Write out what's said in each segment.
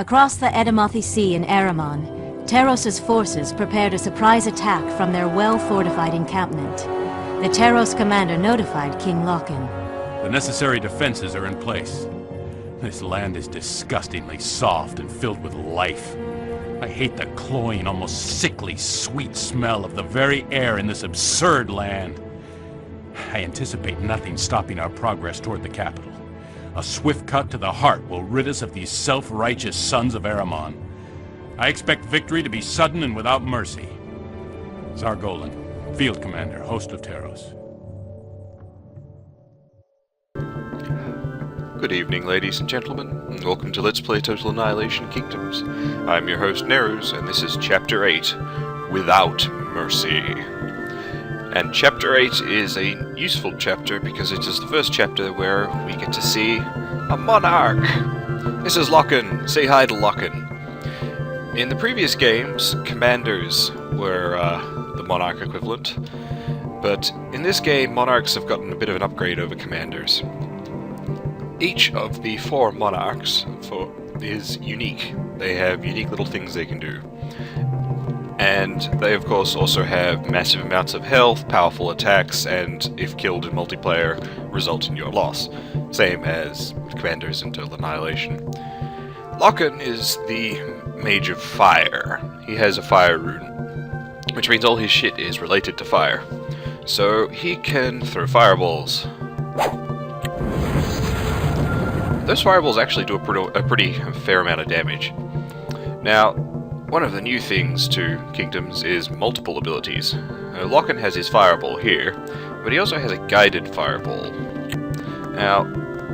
Across the Edamothi Sea in Aramon, Teros' forces prepared a surprise attack from their well-fortified encampment. The Teros commander notified King Loken. The necessary defenses are in place. This land is disgustingly soft and filled with life. I hate the cloying, almost sickly, sweet smell of the very air in this absurd land. I anticipate nothing stopping our progress toward the capital. A swift cut to the heart will rid us of these self-righteous sons of Aramon. I expect victory to be sudden and without mercy. Zargolan, Field Commander, Host of Teros. Good evening, ladies and gentlemen, and welcome to Let's Play Total Annihilation Kingdoms. I'm your host, Neruz, and this is Chapter 8, Without Mercy. And Chapter 8 is a useful chapter because it is the first chapter where we get to see a monarch. This is Loken. Say hi to Loken. In the previous games, commanders were the monarch equivalent, but in this game, monarchs have gotten a bit of an upgrade over commanders. Each of the 4 monarchs is unique. They have unique little things they can do. And they of course also have massive amounts of health, powerful attacks, and if killed in multiplayer, result in your loss. Same as commanders in Total Annihilation. Loken is the Mage of Fire. He has a fire rune, which means all his shit is related to fire. So he can throw fireballs. Those fireballs actually do a pretty fair amount of damage. Now, one of the new things to Kingdoms is multiple abilities. Loken has his fireball here, but he also has a guided fireball. Now,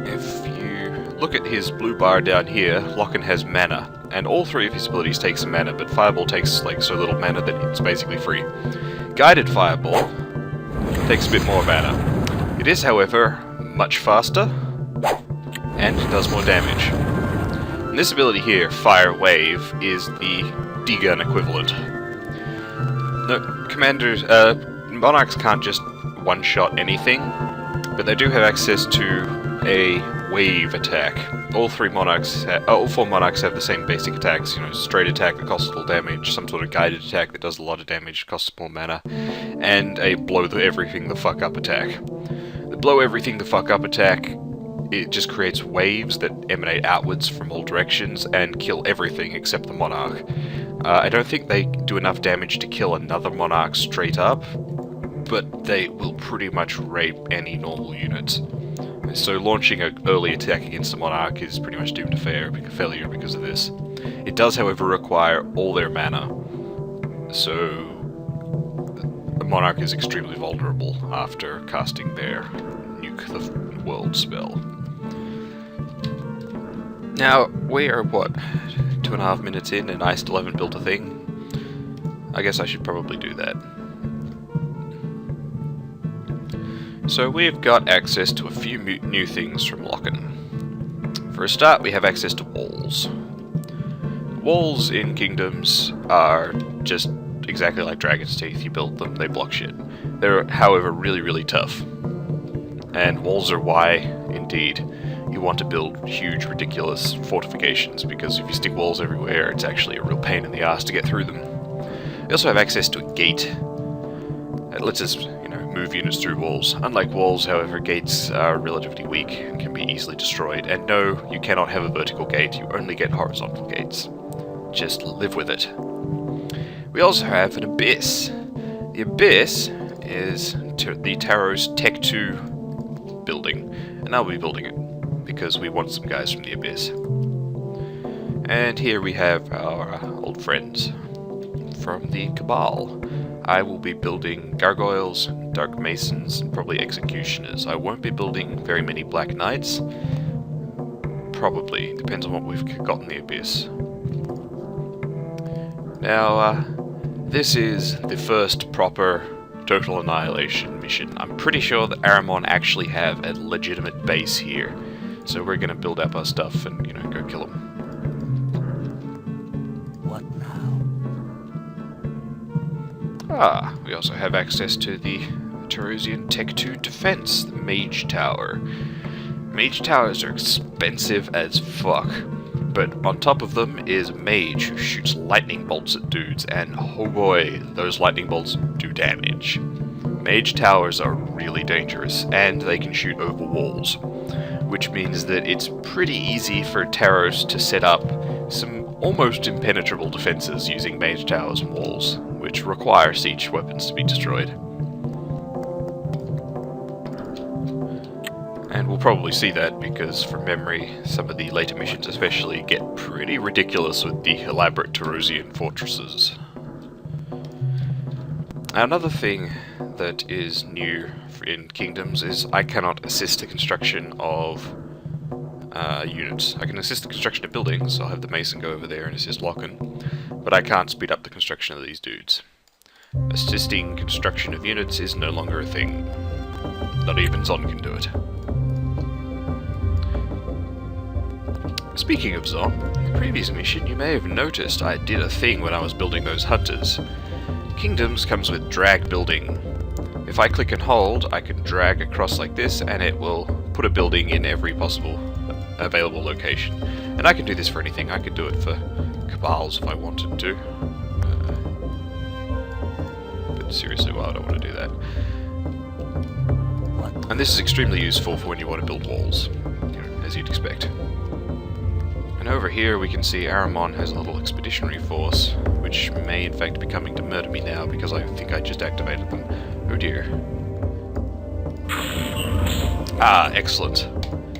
if you look at his blue bar down here, Loken has mana, and all 3 of his abilities take some mana, but fireball takes like so little mana that it's basically free. Guided fireball takes a bit more mana. It is, however, much faster, and does more damage. And this ability here, Fire Wave, is the D-gun equivalent. No, commanders, monarchs can't just one-shot anything, but they do have access to a wave attack. All 4 monarchs have the same basic attacks, straight attack that costs little damage, some sort of guided attack that does a lot of damage, costs more mana, and a blow everything the fuck up attack. The blow everything the fuck up attack, it just creates waves that emanate outwards from all directions and kill everything except the monarch. I don't think they do enough damage to kill another monarch straight up, but they will pretty much rape any normal unit. So launching an early attack against the monarch is pretty much doomed to failure because of this. It does, however, require all their mana, so the monarch is extremely vulnerable after casting their Nuke the World spell. Now, we are, 2.5 minutes in and I still haven't built a thing? I guess I should probably do that. So we've got access to a few new things from Loken. For a start, we have access to walls. Walls in Kingdoms are just exactly like Dragon's Teeth. You build them, they block shit. They're, however, really, really tough. And walls are why, indeed, you want to build huge, ridiculous fortifications, because if you stick walls everywhere, it's actually a real pain in the ass to get through them. We also have access to a gate. It lets us, move units through walls. Unlike walls, however, gates are relatively weak and can be easily destroyed. And no, you cannot have a vertical gate, you only get horizontal gates. Just live with it. We also have an abyss. The abyss is the Taros Tech 2 building, and I'll be building it because we want some guys from the Abyss. And here we have our old friends from the Cabal. I will be building Gargoyles, Dark Masons, and probably Executioners. I won't be building very many Black Knights. Probably. Depends on what we've got in the Abyss. Now, this is the first proper Total Annihilation mission. I'm pretty sure that Aramon actually have a legitimate base here. So we're gonna build up our stuff and, go kill them. What now? We also have access to the Terosian Tech 2 defense, the Mage Tower. Mage Towers are expensive as fuck. But on top of them is a mage who shoots lightning bolts at dudes, and oh boy, those lightning bolts do damage. Mage towers are really dangerous, and they can shoot over walls, which means that it's pretty easy for Taros to set up some almost impenetrable defenses using mage towers and walls, which require siege weapons to be destroyed. And we'll probably see that because, from memory, some of the later missions especially get pretty ridiculous with the elaborate Tarosian fortresses. Another thing that is new in Kingdoms is I cannot assist the construction of units. I can assist the construction of buildings, so I'll have the mason go over there and assist Lochan, but I can't speed up the construction of these dudes. Assisting construction of units is no longer a thing. Not even Zon can do it. Speaking of Zon, in the previous mission you may have noticed I did a thing when I was building those hunters. Kingdoms comes with drag building. If I click and hold, I can drag across like this and it will put a building in every possible available location. And I can do this for anything. I could do it for cabals if I wanted to. But seriously, why would I want to do that? And this is extremely useful for when you want to build walls, as you'd expect. And over here we can see Aramon has a little expeditionary force, which may in fact be coming to murder me now because I think I just activated them. Oh dear. Ah, excellent.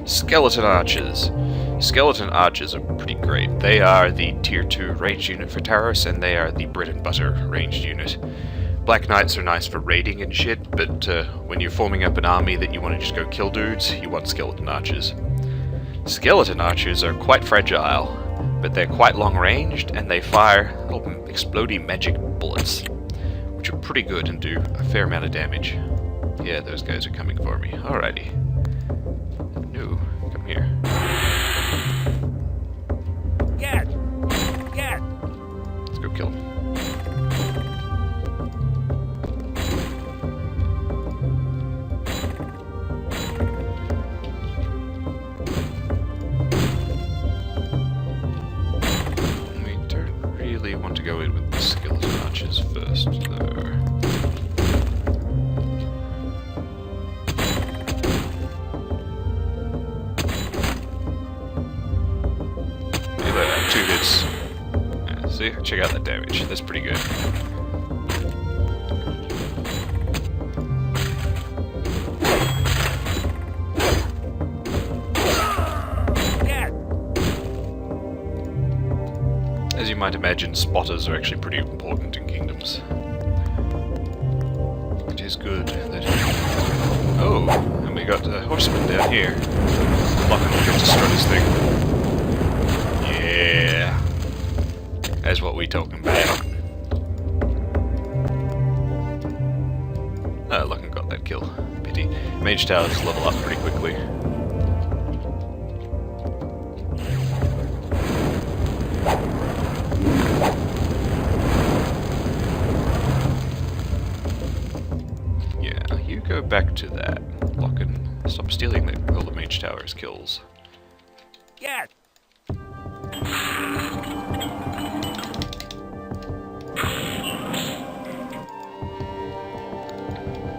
Skeleton archers. Skeleton archers are pretty great. They are the tier 2 ranged unit for Taros, and they are the bread and butter ranged unit. Black Knights are nice for raiding and shit, but when you're forming up an army that you want to just go kill dudes, you want skeleton archers. Skeleton archers are quite fragile, but they're quite long-ranged, and they fire exploding magic bullets, which are pretty good and do a fair amount of damage. Yeah, those guys are coming for me. Alrighty. No, come here. Get! Let's go kill him. Want to go in with the skeleton archers first, though. Look at that, 2 hits. Yeah, see, check out that damage. That's pretty good. As you might imagine, spotters are actually pretty important in Kingdoms. It is good that... Oh, and we got a horseman down here. Lochan will get to strut his thing. Yeah. That's what we talking about. Oh, Lochan got that kill. Pity. Mage towers level up pretty quickly. Go back to that. Lochan, stop stealing all the mage tower's kills. Get!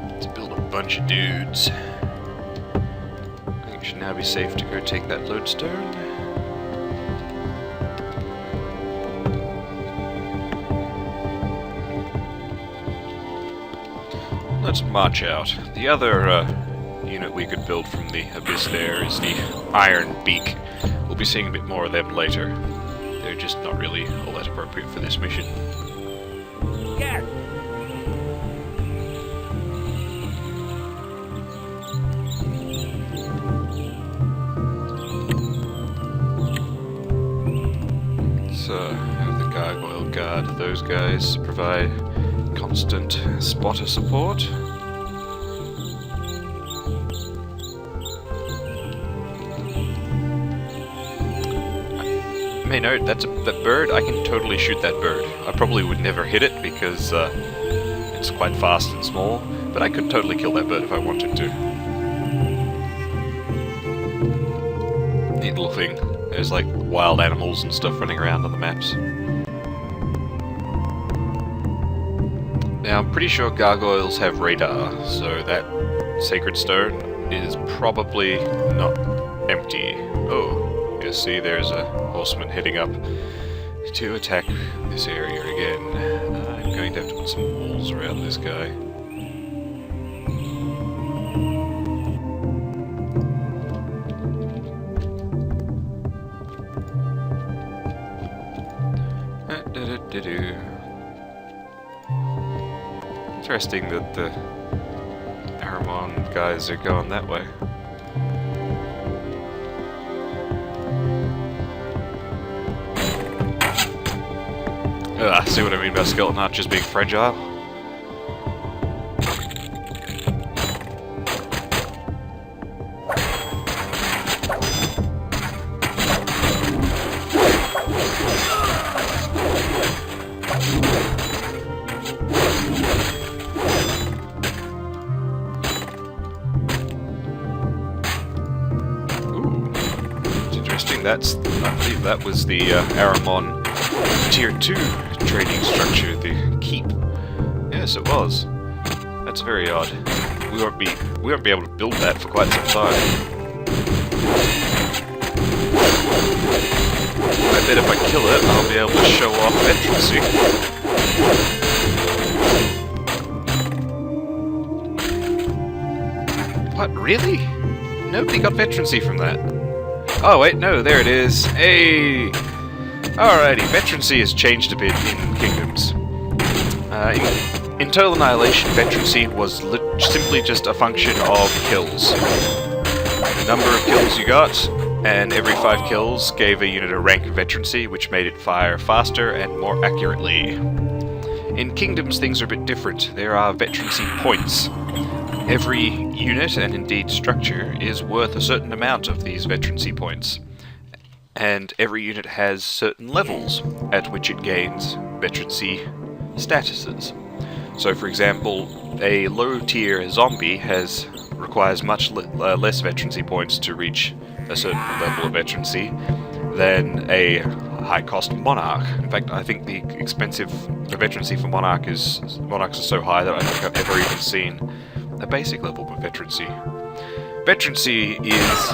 Let's build a bunch of dudes. I think it should now be safe to go take that lodestone. Let's march out. The other unit we could build from the abyss there is the Iron Beak. We'll be seeing a bit more of them later. They're just not really all that appropriate for this mission. Get! So, have the Gargoyle Guard. Those guys provide constant spotter support. I may note, that bird, I can totally shoot that bird. I probably would never hit it because it's quite fast and small, but I could totally kill that bird if I wanted to. Neat little thing. There's like wild animals and stuff running around on the maps. Now, I'm pretty sure gargoyles have radar, so that sacred stone is probably not empty. Oh, you see there's a horseman heading up to attack this area again. I'm going to have to put some walls around this guy. Interesting that the Aramon guys are going that way. See what I mean about skeleton archers being fragile? I believe that was the Aramon Tier 2 training structure, the keep. Yes, it was. That's very odd. We won't be able to build that for quite some time. I bet if I kill it, I'll be able to show off veterancy. What, really? Nobody got veterancy from that. Oh wait, no, there it is. Hey! Alrighty, veterancy has changed a bit in Kingdoms. In Total Annihilation, veterancy was simply just a function of kills. The number of kills you got, and every 5 kills gave a unit a rank of veterancy, which made it fire faster and more accurately. In Kingdoms, things are a bit different. There are veterancy points. Every unit, and indeed structure, is worth a certain amount of these veterancy points. And every unit has certain levels at which it gains veterancy statuses. So for example, a low-tier zombie requires much less veterancy points to reach a certain level of veterancy than a high-cost monarch. In fact, I think the veterancy for monarchs are so high that I don't think I've ever even seen a basic level of veterancy. Veterancy is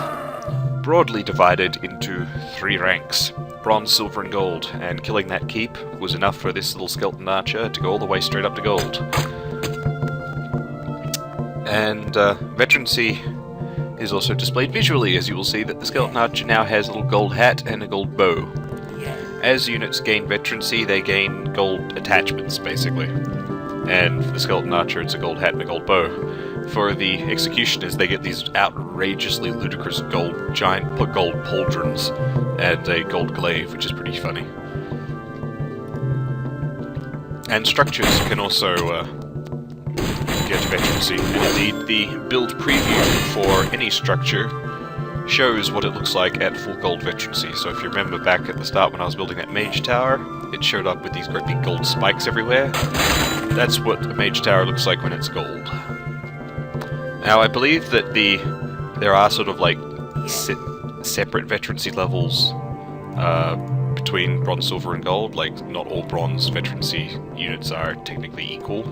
broadly divided into 3 ranks: bronze, silver, and gold, and killing that keep was enough for this little skeleton archer to go all the way straight up to gold. And veterancy is also displayed visually, as you will see that the skeleton archer now has a little gold hat and a gold bow. As units gain veterancy, they gain gold attachments, basically. And for the skeleton archer, it's a gold hat and a gold bow. For the executioners, they get these outrageously ludicrous giant gold pauldrons and a gold glaive, which is pretty funny. And structures can also get veterancy, and indeed the build preview for any structure shows what it looks like at full gold veterancy. So if you remember back at the start when I was building that mage tower, it showed up with these great big gold spikes everywhere. That's what a mage tower looks like when it's gold. Now I believe that there are sort of like separate veterancy levels between bronze, silver, and gold. Like, not all bronze veterancy units are technically equal,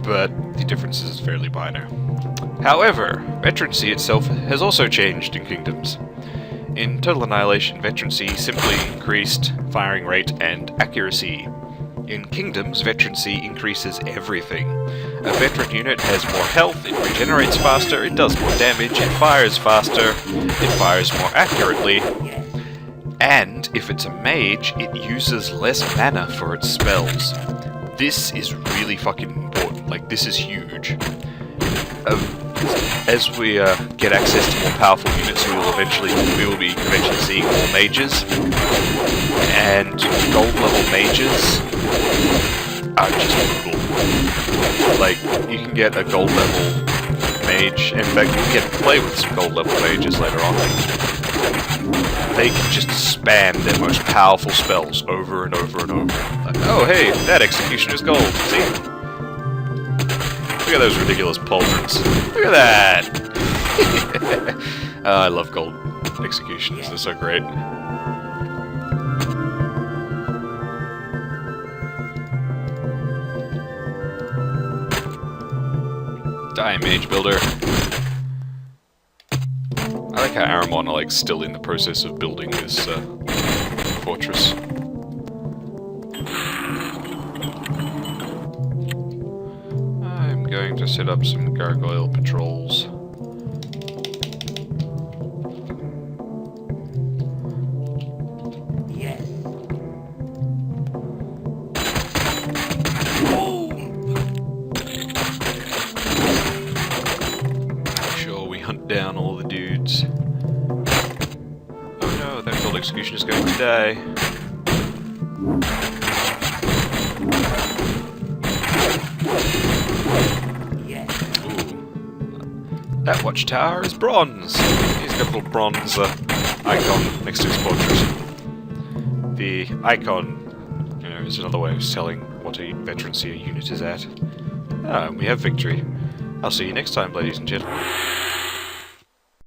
but the difference is fairly minor. However, veterancy itself has also changed in Kingdoms. In Total Annihilation, veterancy simply increased firing rate and accuracy. In Kingdoms, veterancy increases everything. A veteran unit has more health, it regenerates faster, it does more damage, it fires faster, it fires more accurately, and if it's a mage, it uses less mana for its spells. This is really fucking important. Like, this is huge. As we get access to more powerful units, we will be eventually seeing more mages, and gold level mages are just brutal. Like, you can get a gold level mage, in fact you can get to play with some gold level mages later on. They can just spam their most powerful spells over and over and over. Like, oh hey, that execution is gold, see? Look at those ridiculous pauldrons. Look at that! I love gold executions. They're so great. Die, Mage Builder. I like how Aramon are like still in the process of building this fortress. I'm going to set up some gargoyle patrols. Yes. Make sure we hunt down all the dudes. Oh no, that gold execution is going to die. Yes. Ooh. That watchtower is bronze. He's got a little bronze icon next to his portrait. The icon, you know, is another way of selling what a veterancy a unit is at. Ah, and we have victory. I'll see you next time, ladies and gentlemen.